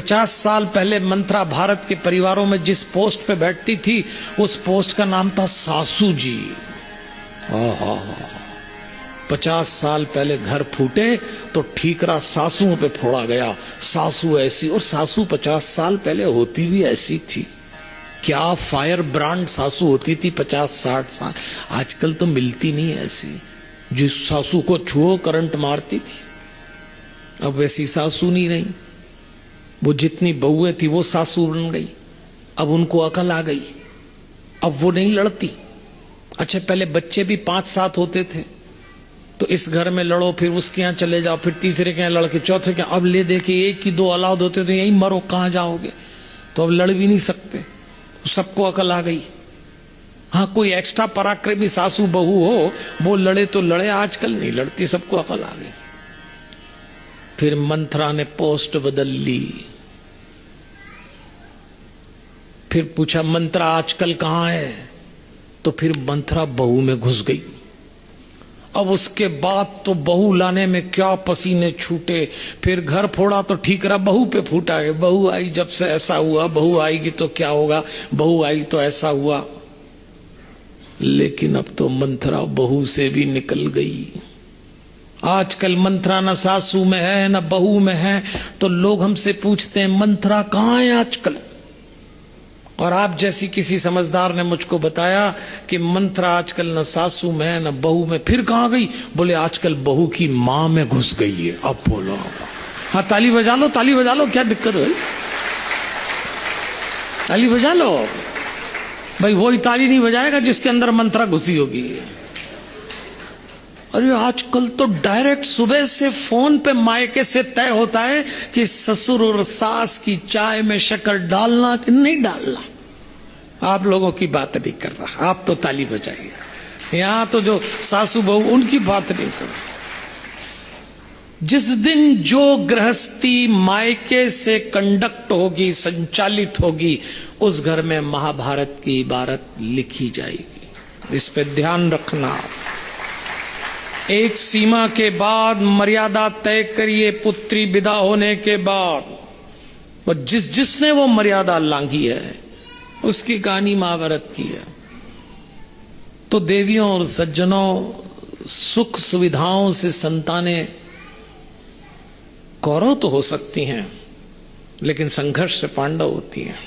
50 साल पहले मंत्रा भारत के परिवारों में जिस पोस्ट पे बैठती थी उस पोस्ट का नाम था सासू जी। 50 साल पहले घर फूटे तो ठीकरा सासुओं पे फोड़ा गया। सासू ऐसी, और सासू 50 साल पहले होती भी ऐसी थी। क्या फायर ब्रांड सासू होती थी 50-60 साल। आजकल तो मिलती नहीं ऐसी, जिस सासू को छुओ करंट मारती थी। अब वैसी सासू नहीं रही। वो जितनी बहुएं थी वो सासू बन गई। अब उनको अकल आ गई, अब वो नहीं लड़ती। अच्छा, पहले बच्चे भी 5-7 होते थे तो इस घर में लड़ो, फिर उसके यहाँ चले जाओ, फिर तीसरे के यहाँ लड़के, चौथे के। अब ले देखे 1 की 2 औलाद होते तो यही मरो, कहाँ जाओगे। तो अब लड़ भी नहीं सकते, सबको अकल आ गई। हाँ, कोई एक्स्ट्रा पराक्रमी सासू बहू हो वो लड़े तो लड़े, आजकल नहीं लड़ती, सबको अकल आ गई। फिर मंत्रा ने पोस्ट बदल ली। फिर पूछा मंत्रा आजकल कहां है, तो फिर मंत्रा बहू में घुस गई। अब उसके बाद तो बहू लाने में क्या पसीने छूटे। फिर घर फोड़ा तो ठीक रहा, बहू पे फूटा है। बहू आई जब से ऐसा हुआ, बहू आएगी तो क्या होगा, बहू आई तो ऐसा हुआ। लेकिन अब तो मंत्रा बहू से भी निकल गई। आजकल मंत्रा न सासू में है न बहू में है, तो लोग हमसे पूछते हैं मंत्रा कहां है आजकल। और आप जैसी किसी समझदार ने मुझको बताया कि मंत्रा आजकल न सासू में है न बहू में। फिर कहां गई? बोले आजकल बहू की मां में घुस गई है। अब बोलो, हाँ ताली बजा लो, ताली बजा लो, क्या दिक्कत है, ताली बजा लो भाई। वही ताली नहीं बजाएगा जिसके अंदर मंत्रा घुसी होगी। अरे आजकल तो डायरेक्ट सुबह से फोन पे मायके से तय होता है कि ससुर और सास की चाय में शक्कर डालना कि नहीं डालना। आप लोगों की बात नहीं कर रहा, आप तो ताली बजाइए। यहां तो जो सासू बहू उनकी बात नहीं कर रहा। जिस दिन जो गृहस्थी मायके से कंडक्ट होगी, संचालित होगी, उस घर में महाभारत की इबारत लिखी जाएगी। इस पे ध्यान रखना। एक सीमा के बाद मर्यादा तय करिए पुत्री विदा होने के बाद। और जिसने वो मर्यादा लांघी है उसकी कहानी महाभारत की है। तो देवियों और सज्जनों, सुख सुविधाओं से संतानें कौरव तो हो सकती हैं, लेकिन संघर्ष से पांडव होती हैं।